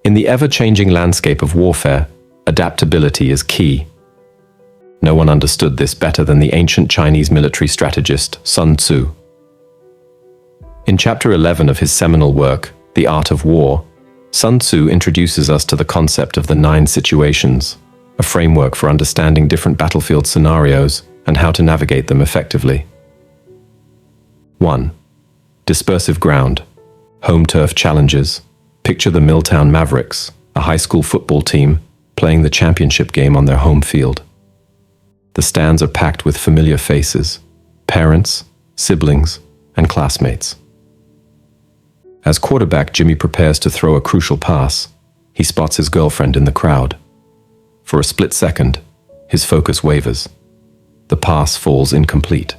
In the ever-changing landscape of warfare, adaptability is key. No one understood this better than the ancient Chinese military strategist Sun Tzu. In Chapter 11 of his seminal work, The Art of War, Sun Tzu introduces us to the concept of the 9 situations, a framework for understanding different battlefield scenarios and how to navigate them effectively. 1. Dispersive ground. Home turf challenges. Picture the Milltown Mavericks, a high school football team, playing the championship game on their home field. The stands are packed with familiar faces, parents, siblings, and classmates. As quarterback Jimmy prepares to throw a crucial pass, he spots his girlfriend in the crowd. For a split second, his focus wavers. The pass falls incomplete.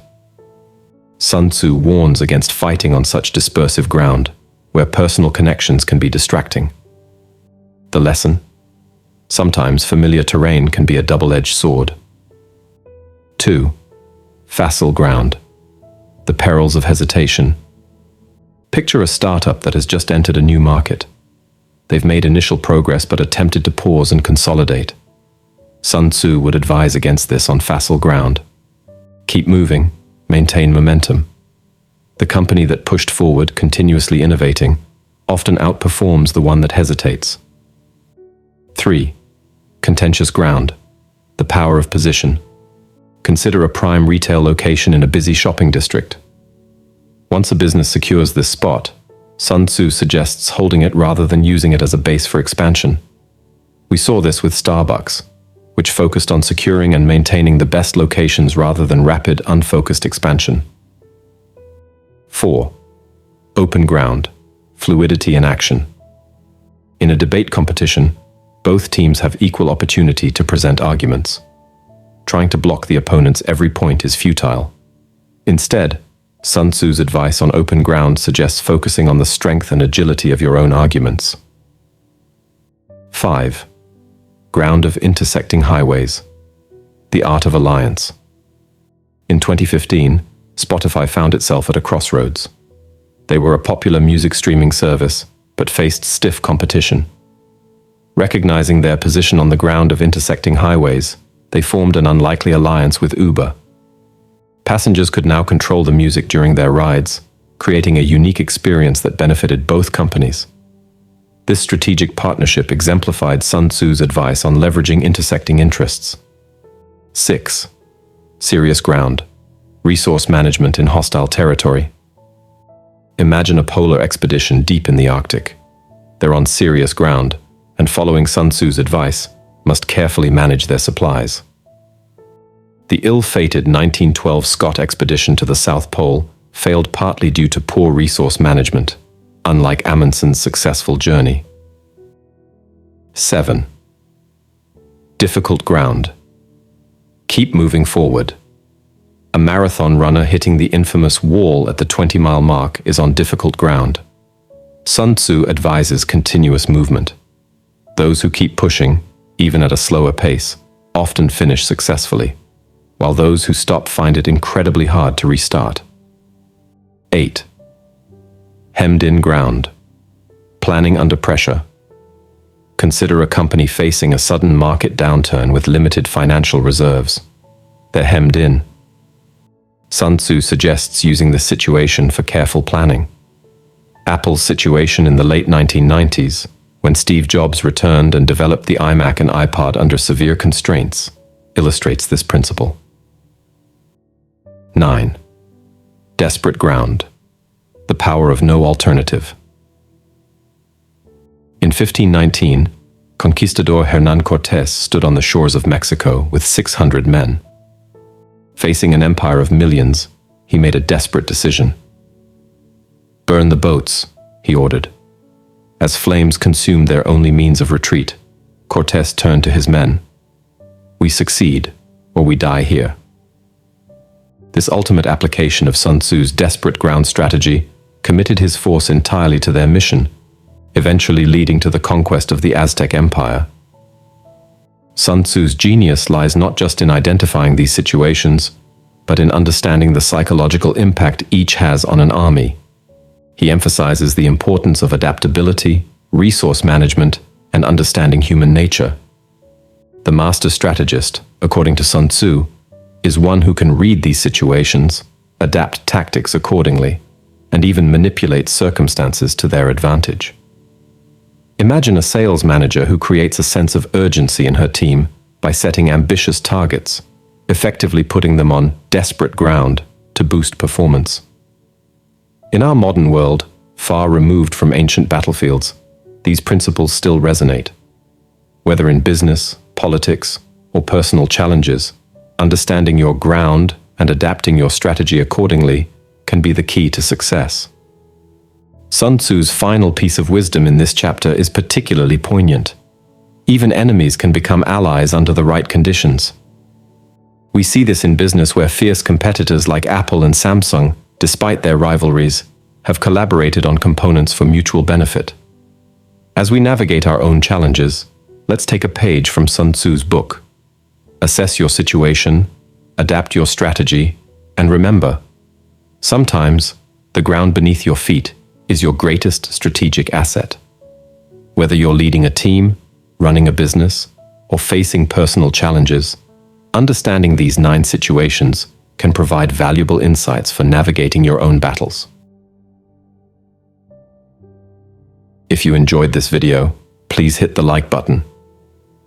Sun Tzu warns against fighting on such dispersive ground, where personal connections can be distracting. The lesson? Sometimes familiar terrain can be a double-edged sword. 2. Facile ground. The perils of hesitation. Picture a startup that has just entered a new market. They've made initial progress but are tempted to pause and consolidate. Sun Tzu would advise against this on facile ground. Keep moving, maintain momentum. The company that pushed forward, continuously innovating, often outperforms the one that hesitates. 3. Contentious ground. The power of position. Consider a prime retail location in a busy shopping district. Once a business secures this spot, Sun Tzu suggests holding it rather than using it as a base for expansion. We saw this with Starbucks, which focused on securing and maintaining the best locations rather than rapid, unfocused expansion. 4. Open ground. Fluidity in action. In a debate competition, both teams have equal opportunity to present arguments. Trying to block the opponent's every point is futile. Instead, Sun Tzu's advice on open ground suggests focusing on the strength and agility of your own arguments. 5. Ground of intersecting highways. The art of alliance. In 2015, Spotify found itself at a crossroads. They were a popular music streaming service, but faced stiff competition. Recognizing their position on the ground of intersecting highways, they formed an unlikely alliance with Uber. Passengers could now control the music during their rides, creating a unique experience that benefited both companies. This strategic partnership exemplified Sun Tzu's advice on leveraging intersecting interests. 6. Serious ground. Resource management in hostile territory. Imagine a polar expedition deep in the Arctic. They're on serious ground, and following Sun Tzu's advice, must carefully manage their supplies. The ill-fated 1912 Scott expedition to the South Pole failed partly due to poor resource management, unlike Amundsen's successful journey. 7. Difficult ground. Keep moving forward. A marathon runner hitting the infamous wall at the 20-mile mark is on difficult ground. Sun Tzu advises continuous movement. Those who keep pushing, even at a slower pace, often finish successfully, while those who stop find it incredibly hard to restart. 8. Hemmed-in ground. Planning under pressure. Consider a company facing a sudden market downturn with limited financial reserves. They're hemmed in. Sun Tzu suggests using this situation for careful planning. Apple's situation in the late 1990s, when Steve Jobs returned and developed the iMac and iPod under severe constraints, illustrates this principle. 9. Desperate ground. The power of no alternative. In 1519, conquistador Hernán Cortés stood on the shores of Mexico with 600 men. Facing an empire of millions, he made a desperate decision. "Burn the boats," he ordered. As flames consumed their only means of retreat, Cortés turned to his men. "We succeed, or we die here." This ultimate application of Sun Tzu's desperate ground strategy committed his force entirely to their mission, eventually leading to the conquest of the Aztec Empire. Sun Tzu's genius lies not just in identifying these situations, but in understanding the psychological impact each has on an army. He emphasizes the importance of adaptability, resource management, and understanding human nature. The master strategist, according to Sun Tzu, is one who can read these situations, adapt tactics accordingly, and even manipulate circumstances to their advantage. Imagine a sales manager who creates a sense of urgency in her team by setting ambitious targets, effectively putting them on desperate ground to boost performance. In our modern world, far removed from ancient battlefields, these principles still resonate. Whether in business, politics, or personal challenges, understanding your ground and adapting your strategy accordingly can be the key to success. Sun Tzu's final piece of wisdom in this chapter is particularly poignant. Even enemies can become allies under the right conditions. We see this in business where fierce competitors like Apple and Samsung, despite their rivalries, have collaborated on components for mutual benefit. As we navigate our own challenges, let's take a page from Sun Tzu's book. Assess your situation, adapt your strategy, and remember, sometimes the ground beneath your feet is your greatest strategic asset. Whether you're leading a team, running a business, or facing personal challenges, understanding these 9 situations can provide valuable insights for navigating your own battles. If you enjoyed this video, please hit the like button.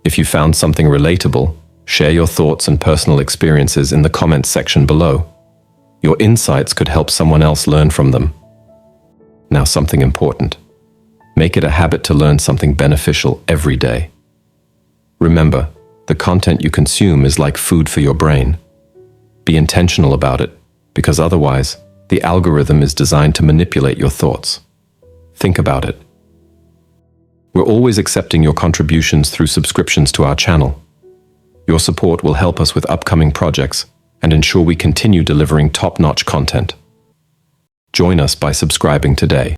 If you found something relatable, share your thoughts and personal experiences in the comments section below. Your insights could help someone else learn from them. Now, something important. Make it a habit to learn something beneficial every day. Remember, the content you consume is like food for your brain. Be intentional about it, because otherwise, the algorithm is designed to manipulate your thoughts. Think about it. We're always accepting your contributions through subscriptions to our channel. Your support will help us with upcoming projects and ensure we continue delivering top-notch content. Join us by subscribing today.